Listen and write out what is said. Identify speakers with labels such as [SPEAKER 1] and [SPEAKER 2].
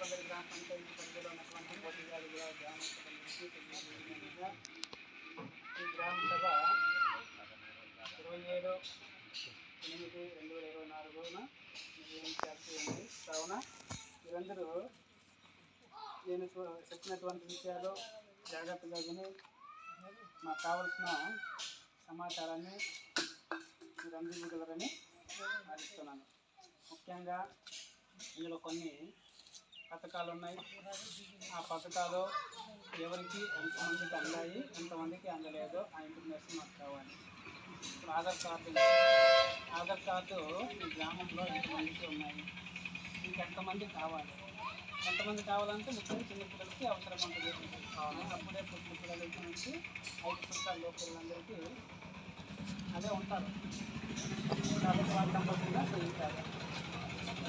[SPEAKER 1] కొత్తపల్లి గ్రామ పంచాయతీ పరిధిలో ఉన్నటువంటి పోటీగాలి గ్రామ సభ నుంచి ఈ గ్రామ సభ 27/8/2024 నిర్వహించాల్సి ఉంది. కావున మీరందరూ నేను చెప్పినటువంటి విషయాలు జాగ్రత్తగా విని మాకు కావలసిన సమాచారాన్ని మీరు అందించగలరని ఆశిస్తున్నాను. ముఖ్యంగా ఇందులో కొన్ని పథకాలు ఉన్నాయి. ఆ పథకాలు ఎవరికి ఎంతమందికి అందాయి, ఎంతమందికి అందలేదో ఆ ఇన్ఫర్మేషన్ మాకు కావాలి. ఇప్పుడు ఆధార్ కార్డు ఈ గ్రామంలో ఎంతమందికి ఉన్నాయి, ఇంకెంతమంది కావాలి, ఎంతమంది కావాలంటే ముఖ్యంగా చిన్నపిల్లలకి అవసరం ఉంటుంది. అప్పుడే పుట్టిన పిల్లల నుంచి 5 సంవత్సరాల లోపలందరికీ అదే ఉంటారు కాబట్టి వాళ్ళు కంపల్సరీగా చేయించాలి.